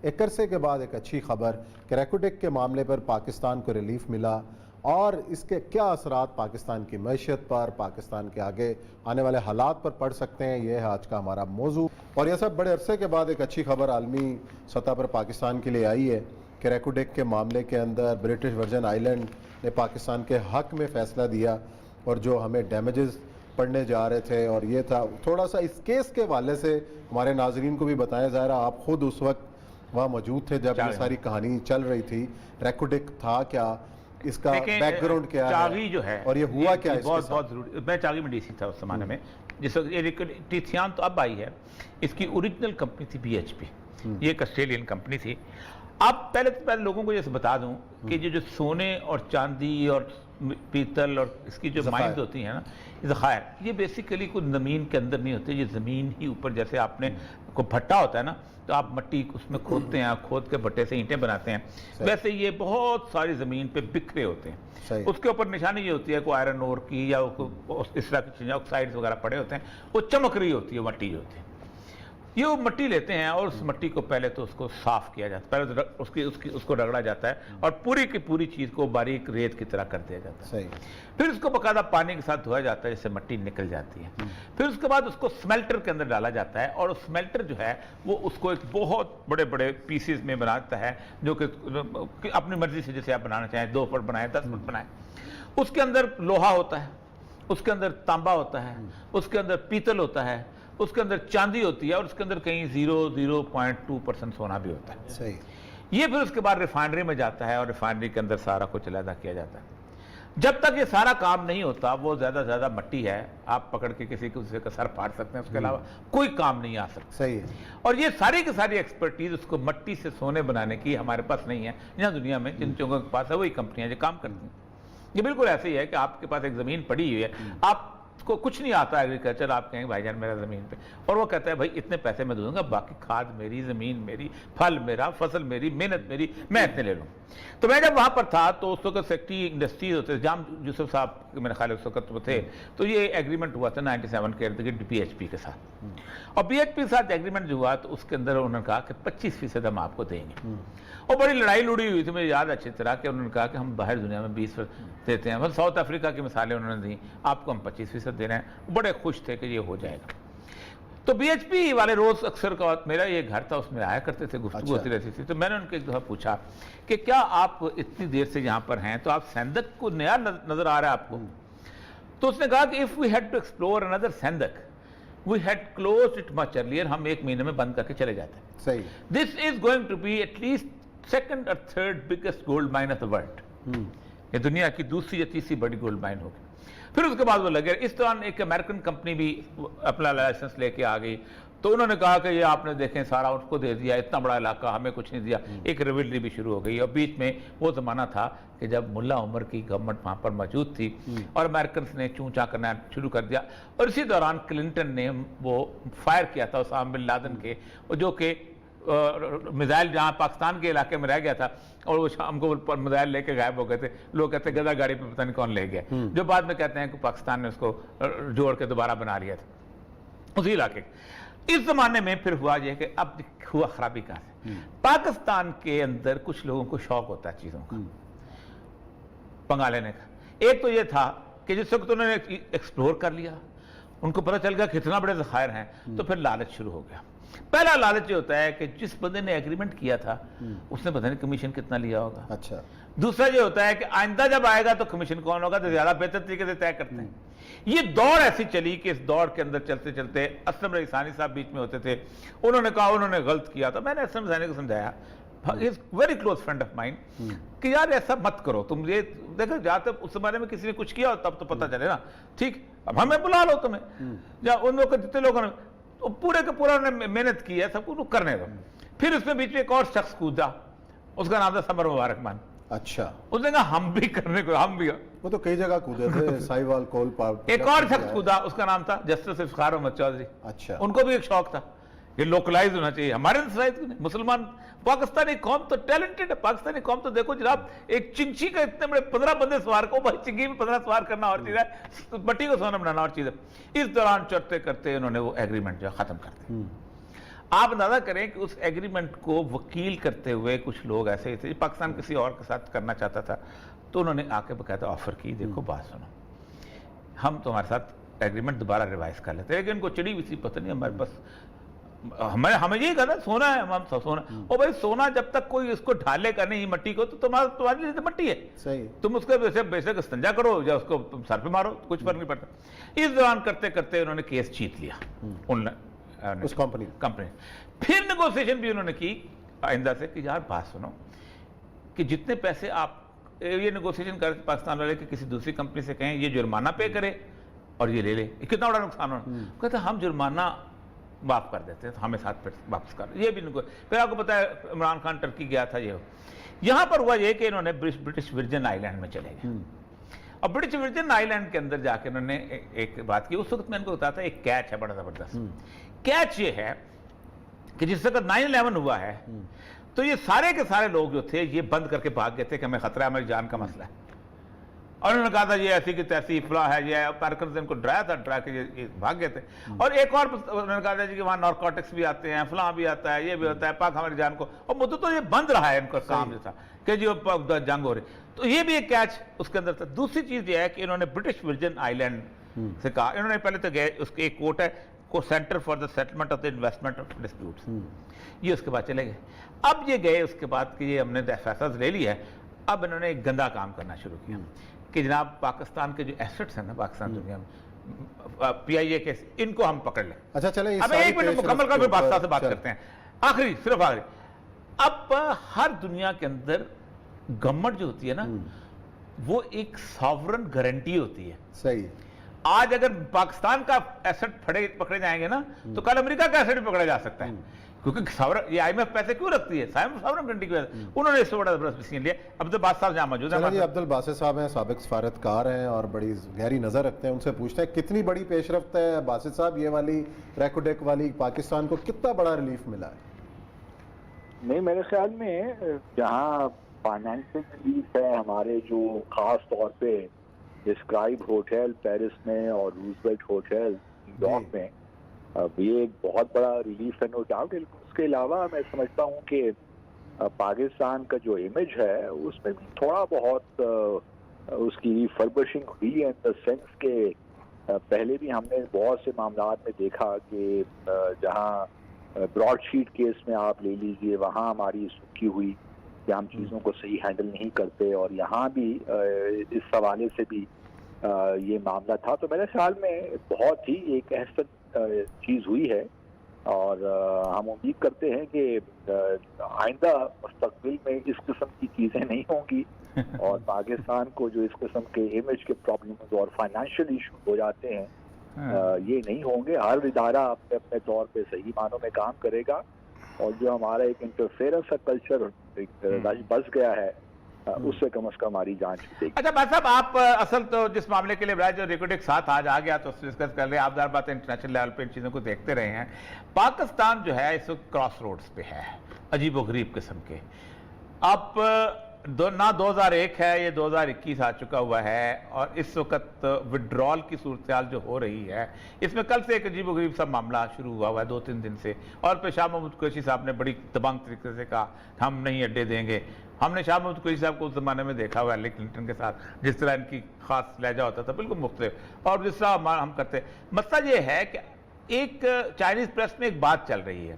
ایک عرصے کے بعد ایک اچھی خبر کہ ریکوڈیک کے معاملے پر پاکستان کو ریلیف ملا، اور اس کے کیا اثرات پاکستان کی معیشت پر، پاکستان کے آگے آنے والے حالات پر پڑ سکتے ہیں، یہ ہے آج کا ہمارا موضوع۔ اور یہ سب بڑے عرصے کے بعد ایک اچھی خبر عالمی سطح پر پاکستان کے لیے آئی ہے کہ ریکوڈیک کے معاملے کے اندر برٹش ورجن آئی لینڈ نے پاکستان کے حق میں فیصلہ دیا، اور جو ہمیں ڈیمیجز پڑھنے جا رہے تھے، اور یہ تھا تھوڑا سا اس کیس کے حوالے سے ہمارے ناظرین کو بھی بتائیں، ظاہرہ آپ خود اس وقت وہاں موجود تھے جب یہ ساری کہانی چل رہی تھی، ریکوڈیک تھا کیا، اس کا بیک گراؤنڈ کیا ہے، چاغی جو ہے اور یہ ہوا کیا اس بہت بہت ضروری۔ میں چاغی میں ڈی سی تھا اس زمانے میں، جس وقت یہ ٹیتھیان تو اب آئی ہے، اس کی اوریجنل کمپنی تھی بی ایچ پی، یہ ایک آسٹریلین کمپنی تھی۔ اب پہلے لوگوں کو جیسے بتا دوں کہ جو سونے اور چاندی اور پیتل اور اس کی جو مائنز ہوتی ہیں نا، ذخائر، یہ بیسیکلی کوئی زمین کے اندر نہیں ہوتے، یہ زمین ہی اوپر، جیسے آپ نے کوئی بھٹا ہوتا ہے نا، تو آپ مٹی اس میں کھودتے ہیں، کھود کے بھٹے سے اینٹیں بناتے ہیں، ویسے یہ بہت ساری زمین پہ بکھرے ہوتے ہیں۔ اس کے اوپر نشانی یہ ہوتی ہے کوئی آئرن اور کی یا اس طرح کی چیزیں، آکسائڈز وغیرہ پڑے ہوتے ہیں، وہ چمک رہی ہوتی ہے، مٹی ہوتی ہے۔ یہ وہ مٹی لیتے ہیں اور اس مٹی کو پہلے تو اس کو صاف کیا جاتا ہے، پہلے تو اس کو رگڑا جاتا ہے اور پوری کی پوری چیز کو باریک ریت کی طرح کر دیا جاتا ہے، پھر اس کو باقاعدہ پانی کے ساتھ دھویا جاتا ہے جس سے مٹی نکل جاتی ہے، پھر اس کے بعد اس کو سمیلٹر کے اندر ڈالا جاتا ہے، اور اس سمیلٹر جو ہے وہ اس کو ایک بہت بڑے بڑے پیسز میں بناتا ہے، جو کہ اپنی مرضی سے جیسے آپ بنانا چاہیں، 2 فٹ بنائیں، 10 فٹ بنائیں۔ اس کے اندر لوہا ہوتا ہے، اس کے اندر تانبا ہوتا ہے، اس کے اندر پیتل ہوتا ہے، اس کے اندر چاندی ہوتی ہے، اور اس کے اندر کہیں 0.2% سونا بھی ہوتا ہے۔ یہ پھر اس کے بعد ریفائنری میں جاتا ہے، اور ریفائنری کے اندر سارا کچھ علیحدہ کیا جاتا ہے۔ جب تک یہ سارا کام نہیں ہوتا، وہ زیادہ زیادہ مٹی ہے، آپ پکڑ کے کسی کا سر پھاڑ سکتے ہیں، اس کے علاوہ کوئی کام نہیں آ سکتا۔ صحیح ہے۔ اور یہ ساری کی ساری ایکسپرٹیز اس کو مٹی سے سونے بنانے کی ہمارے پاس نہیں ہے، یہاں دنیا میں جن چونکوں کے پاس ہے وہی کمپنیاں جو کام کرتی ہیں۔ یہ بالکل ایسے ہی ہے کہ آپ کے پاس ایک زمین پڑی ہوئی ہے، آپ کو کچھ نہیں آتا ایگریکلچر، آپ کہیں بھائی جان میرا زمین پہ، اور وہ کہتا ہے بھائی اتنے پیسے میں دوں گا، باقی کھاد میری، زمین میری، پھل میرا، فصل میری، محنت میری، میں اتنے لے لوں۔ تو میں جب وہاں پر تھا تو اس وقت سیکٹری انڈسٹریز ہوتے تھے، جام یوسف صاحب میرے خیال اس وقت تھے، تو یہ ایگریمنٹ ہوا تھا 97 کے ارد گرد بی ایچ پی کے ساتھ، اور بی ایچ پی کے ساتھ ایگریمنٹ جو ہوا تو اس کے اندر انہوں نے کہا کہ 25% ہم آپ کو دیں گے، اور بڑی لڑائی لڑی ہوئی تھی، مجھے یاد اچھی طرح کہ انہوں نے کہا کہ ہم باہر دنیا میں 20% دیتے ہیں، بس ساؤتھ افریقہ کی مثالیں انہوں نے دیں، آپ کو ہم 25% دے رہے ہیں، بڑے خوش تھے کہ یہ ہو جائے گا۔ تو بی ایچ پی والے روز اکثر کا میرا یہ گھر تھا، اس میں آیا کرتے تھے، گفتگو ہوتی رہتی تھی، تو میں نے ان کو ایک دفعہ پوچھا کہ کیا آپ اتنی دیر سے یہاں پر ہیں تو آپ سندھ کو نیا نظر آ رہا ہے آپ کو؟ تو اس نے کہا کہ if we had to explore another Sandhak, we had closed it much earlier، ہم 1 مہینے میں بند کر کے چلے جاتے ہیں۔ صحیح۔ This is going to be at least second or third biggest gold mine of the world، یہ دنیا کی دوسری یا تیسری بڑی گولڈ مائن ہوگی۔ پھر اس کے بعد وہ لگے، اس دوران ایک امریکن کمپنی بھی اپنا لائسنس لے کے آ گئی، تو انہوں نے کہا کہ یہ آپ نے دیکھیں سارا اس کو دے دیا، اتنا بڑا علاقہ ہمیں کچھ نہیں دیا، ایک ریولری بھی شروع ہو گئی۔ اور بیچ میں وہ زمانہ تھا کہ جب ملا عمر کی گورنمنٹ وہاں پر موجود تھی، اور امریکنس نے چونچا کرنا شروع کر دیا، اور اسی دوران کلنٹن نے وہ فائر کیا تھا اسامہ بن لادن کے، جو کہ میزائل جہاں پاکستان کے علاقے میں رہ گیا تھا، اور وہ شام کو میزائل لے کے غائب ہو گئے تھے، لوگ کہتے ہیں گدا گاڑی پہ پتہ نہیں کون لے گیا، جو بعد میں کہتے ہیں کہ پاکستان نے اس کو جوڑ کے دوبارہ بنا لیا تھا اسی علاقے۔ اس زمانے میں پھر ہوا یہ کہ اب ہوا خرابی کہاں سے، پاکستان کے اندر کچھ لوگوں کو شوق ہوتا ہے چیزوں کا پنگا لینے کا۔ ایک تو یہ تھا کہ جس وقت انہوں نے ایکسپلور کر لیا، ان کو پتہ چل گیا کتنا بڑے ذخائر ہیں، تو پھر لالچ شروع ہو گیا۔ پہلا لالچ یہ ہوتا ہے کہ جس بندے نے ایگریمنٹ کیا تھا اس نے پتہ نہیں کمیشن کتنا لیا ہوگا۔ اچھا۔ دوسرا یہ ہوتا ہے کہ آئندہ جب آئے گا تو کمیشن کون ہوگا، تو زیادہ بہتر طریقے سے طے کرتے ہیں۔ یہ دوڑ ایسی چلی کہ اس دوڑ کے اندر چلتے چلتے اسلم رضا ثانی صاحب بیچ میں ہوتے تھے، انہوں نے کہا انہوں نے غلط کیا، تو میں نے اسلم ثانی کو سمجھایا، very close friend of mine, کہ یار ایسا مت کرو، تم یہ دیکھو جہاں تک اس بارے میں کسی نے کچھ کیا ہو تب تو پتہ چلے نا، ٹھیک، اب ہمیں بلا لو تمہیں، یا ان لوگوں جتنے لوگوں نے پورے کا پورا انہوں نے محنت کی ہے، سب کو کرنے دو۔ پھر اس میں بیچ میں ایک اور شخص کودا، اس کا نام تھا سمر مبارک مان۔ اچھا۔ اس نے کہا ہم بھی کرنے کو، ہم بھی، وہ تو کئی جگہ کودے تھے، سائی وال کول پاور۔ ایک اور شخص کودا، اس کا نام تھا جسٹس افتخار احمد چودھری۔ اچھا۔ ان کو بھی ایک شوق تھا کہ لوکلائز ہونا چاہیے، ہمارے مسلمان پاکستانی قوم تو ٹیلنٹڈ ہے، پاکستانی قوم تو دیکھو جناب، ایک چنچی کا اتنے بڑے 15 بندے سوار کو، بھائی چنگی میں 15 سوار کرنا اور چیز ہے، مٹی کو سونا بنانا اور چیز ہے۔ اس دوران چڑھتے کرتے انہوں نے وہ ایگریمنٹ جو ختم کر دیا۔ آپ اندازہ کریں کہ اس ایگریمنٹ کو وکیل کرتے ہوئے کچھ لوگ ایسے ہی تھے، پاکستان کسی اور کے ساتھ کرنا چاہتا تھا، تو انہوں نے آ کے باقاعدہ آفر کی، دیکھو بات سنو، ہم تمہارے ساتھ ایگریمنٹ دوبارہ ریوائز کر لیتے ہیں، لیکن ان کو چڑی ہوئی سی پتہ نہیں ہمارے پاس، ہمیں یہی کہا تھا سونا ہے، ہم سونا، اور بھائی سونا جب تک کوئی اس کو ڈھالے کا نہیں مٹی کو، تو تمہاری لیے مٹی ہے، صحیح، تم اس کو بیشک استنجا کرو یا اس کو سر پہ مارو، کچھ فرق نہیں پڑتا۔ اس دوران کرتے کرتے انہوں نے کیس جیت لیا اس کمپنی پھر نیگوسیشن بھی انہوں نے کی آئندہ سے کہ یار بات سنو کہ جتنے پیسے آپ یہ نیگوسیشن کر پاکستان والے کہ کسی دوسری کمپنی سے کہیں یہ جرمانہ پے کرے اور یہ لے لے، کتنا بڑا نقصان ہونا، کہتے ہیں ہم جرمانہ معاف کر دیتے ہیں تو ہمیں ساتھ پھر واپس کر، یہ بھی پھر آپ کو پتا ہے عمران خان ٹرکی گیا تھا، یہ یہاں پر ہوا یہ کہ انہوں نے برٹش ورجن آئی لینڈ میں چلے گئے، اور برٹش ورجن آئی لینڈ کے اندر جا کے انہوں نے ایک بات کی، اس وقت میں ان کو بتایا تھا ایک کیچ ہے بڑا زبردست، کیچ یہ ہے کہ جس وقت 9/11 ہوا ہے تو یہ سارے کے سارے لوگ جو تھے یہ بند کر کے بھاگ گئے تھے کہ ہمیں خطرہ ہے، ہماری جان کا مسئلہ ہے، اور انہوں نے کہا تھا یہ ایسی کہ تیسی فلاں ہے، یہ امیرکنز نے ان کو ڈرایا تھا، ڈرا کے یہ بھاگ گئے تھے، اور ایک اور انہوں نے کہا تھا کہ وہاں نارکوٹکس بھی آتے ہیں، فلاں بھی آتا ہے، یہ بھی ہوتا ہے، پاک ہماری جان کو، اور مدت تو یہ بند رہا ہے ان کا کام جو تھا کہ جو جنگ ہو رہی، تو یہ بھی ایک کیچ اس کے اندر تھا۔ دوسری چیز یہ ہے کہ انہوں نے برٹش ورجن آئی لینڈ سے کہا، انہوں نے پہلے تو گئے، اس کے ایک کوٹ ہے کو centre for the settlement of the investment of disputes, یہ اس کے بعد چلے گئے، اب یہ گئے اس کے بعد کہ یہ ہم نے فیصلہ لے لیا ہے، اب انہوں نے ایک گندا کام کرنا شروع کیا کہ جناب پاکستان کے جو ایسٹس ہیں نا پاکستان دنیا میں پی آئی اے کے، ان کو ہم پکڑ لیں۔ اچھا چلیں اب ایک منٹ مکمل کر پھر بادشاہ سے بات کرتے ہیں، آخری صرف آخری، اب ہر دنیا کے اندر گورنمنٹ جو ہوتی ہے نا وہ ایک ساورن گارنٹی ہوتی ہے، صحیح، آج اگر پاکستان کا ایسٹ پکڑے جائیں گے نا تو کل امریکہ کا ایسٹ بھی پکڑا جا سکتا ہے، کیونکہ یہ آئی ایم ایف پیسے کیوں رکھتی ہے ساورن گارنٹی کی وجہ سے، انہوں نے اس سے بڑا زبردست ڈیسیژن لیا۔ عبد الباسط صاحب جہاں موجود ہیں، جی عبد الباسط صاحب ہیں، سابق سفارتکار ہیں اور بڑی گہری نظر رکھتے ہیں، ان سے پوچھتے ہیں کتنی بڑی پیش رفت ہے باسط صاحب یہ والی ریکوڈیک والی، پاکستان کو کتنا بڑا ریلیف ملا ہے؟ نہیں، میرے خیال میں جہاں فائنینشیل ریلیف ہے ہمارے جو خاص طور پہ ڈسکرائب ہوٹل پیرس میں اور روزویلٹ ہوٹل نیو یارک میں، یہ ایک بہت بڑا ریلیف ہے نو ڈاؤٹ۔ اس کے علاوہ میں سمجھتا ہوں کہ پاکستان کا جو امیج ہے اس میں بھی تھوڑا بہت اس کی ریفربشنگ ہوئی ہے، ان دا سینس کہ پہلے بھی ہم نے بہت سے معاملات میں دیکھا کہ جہاں براڈ شیٹ کیس میں آپ لے لیجئے، وہاں ہماری سکی ہوئی کہ ہم چیزوں کو صحیح ہینڈل نہیں کرتے، اور یہاں بھی اس حوالے سے بھی یہ معاملہ تھا، تو میرے خیال میں بہت ہی ایک احسن چیز ہوئی ہے، اور ہم امید کرتے ہیں کہ آئندہ مستقبل میں اس قسم کی چیزیں نہیں ہوں گی، اور پاکستان کو جو اس قسم کے امیج کے پرابلمز اور فائنینشیل ایشو ہو جاتے ہیں یہ نہیں ہوں گے۔ ہر ادارہ اپنے اپنے طور پہ صحیح معنوں میں کام کرے گا، اور جو ہمارا ایک انٹرفیئرنس کا کلچر بس گیا ہے اس سے کم از کم ہماری جان چھوٹے گی۔ اچھا بات صاحب، آپ اصل تو جس معاملے کے لیے برائے جو ریکارڈنگ ساتھ آج آ گیا تو اس سے ڈسکس کر لیں، آپ ظاہر بات انٹرنیشنل لیول پہ ان چیزوں کو دیکھتے رہے ہیں۔ پاکستان جو ہے اس وقت کراس روڈز پہ ہے، عجیب و غریب قسم کے، اب نہ 2001 ہے، یہ 2021 آ چکا ہوا ہے، اور اس وقت وڈرال کی صورتحال جو ہو رہی ہے اس میں کل سے ایک عجیب و غریب سا معاملہ شروع ہوا ہوا ہے 2-3 دن سے، اور پھر شاہ محمود قریشی صاحب نے بڑی دبنگ طریقے سے کہا ہم نہیں اڈے دیں گے۔ ہم نے شاہ محمود قریشی صاحب کو اس زمانے میں دیکھا ہوا ہے ہلیری کلنٹن کے ساتھ، جس طرح ان کی خاص لہجہ ہوتا تھا بالکل مختلف، اور جس طرح ہم کرتے، مسئلہ یہ ہے کہ ایک چائنیز پریس میں ایک بات چل رہی ہے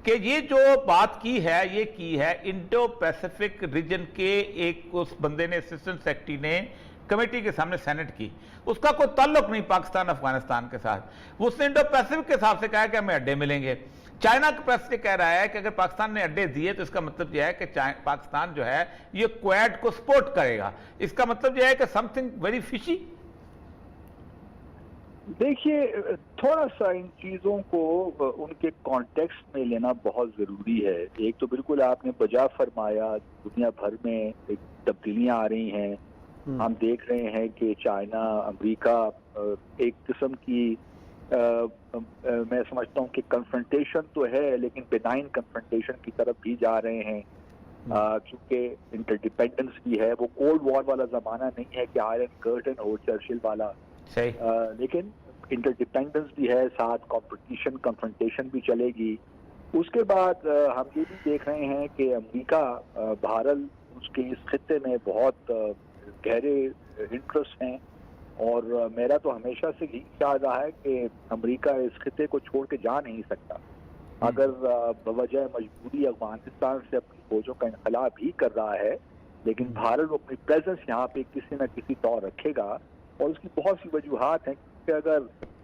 کہ یہ جو بات کی ہے یہ کی ہے انڈو پیسیفک ریجن کے ایک اس بندے نے اسسٹنٹ سیکرٹری نے کمیٹی کے سامنے سینٹ کی، اس کا کوئی تعلق نہیں پاکستان افغانستان کے ساتھ، وہ اس نے انڈو پیسیفک کے حساب سے کہا کہ ہمیں اڈے ملیں گے۔ چائنا کا پریس یہ کہہ رہا ہے کہ اگر پاکستان نے اڈے دیے تو اس کا مطلب یہ ہے کہ پاکستان جو ہے یہ کویت کو سپورٹ کرے گا، اس کا مطلب یہ ہے کہ سم تھنگ ویری فشی۔ دیکھیے تھوڑا سا ان چیزوں کو ان کے کانٹیکسٹ میں لینا بہت ضروری ہے۔ ایک تو بالکل آپ نے بجا فرمایا، دنیا بھر میں ایک تبدیلیاں آ رہی ہیں، ہم دیکھ رہے ہیں کہ چائنا امریکہ ایک قسم کی میں سمجھتا ہوں کہ کنفرنٹیشن تو ہے لیکن بینائن کنفرنٹیشن کی طرف بھی جا رہے ہیں، کیونکہ انٹر ڈیپینڈنس بھی ہے، وہ کولڈ وار والا زمانہ نہیں ہے کہ آئرن کرٹن ہو چرچل والا، لیکن انٹر ڈیپینڈنس بھی ہے، ساتھ کمپٹیشن کنفرنٹیشن بھی چلے گی، اس کے بعد ہم یہ بھی دیکھ رہے ہیں کہ امریکہ بہرحال اس کے اس خطے میں بہت گہرے انٹرسٹ ہیں، اور میرا تو ہمیشہ سے یہی خیال رہا ہے کہ امریکہ اس خطے کو چھوڑ کے جا نہیں سکتا۔ اگر بوجہ مجبوری افغانستان سے اپنی فوجوں کا انخلا بھی کر رہا ہے، لیکن بھارت وہ اپنی پریزنس یہاں پہ کسی نہ کسی طور رکھے گا، اور اس کی بہت سی وجوہات ہیں کہ اگر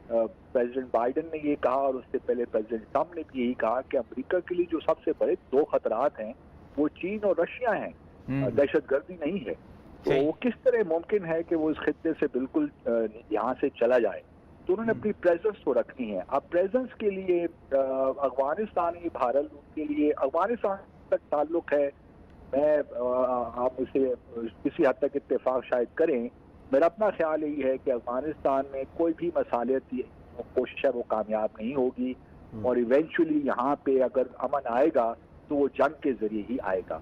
پریزیڈنٹ بائیڈن نے یہ کہا اور اس سے پہلے پریزیڈنٹ ٹرمپ نے بھی یہی کہا کہ امریکہ کے لیے جو سب سے بڑے دو خطرات ہیں وہ چین اور رشیا ہیں، دہشت گردی نہیں ہے، تو وہ کس طرح ممکن ہے کہ وہ اس خطے سے بالکل یہاں سے چلا جائے؟ تو انہوں نے اپنی پریزنس کو رکھنی ہے۔ اب پریزنس کے لیے افغانستان ہی بھارت ان کے لیے افغانستان تک تعلق ہے، میں آپ اسے کسی حد تک اتفاق شاید کریں، میرا اپنا خیال یہی ہے کہ افغانستان میں کوئی بھی مصالحتی کوشش ہے وہ کامیاب نہیں ہوگی، اور ایونچولی یہاں پہ اگر امن آئے گا تو وہ جنگ کے ذریعے ہی آئے گا۔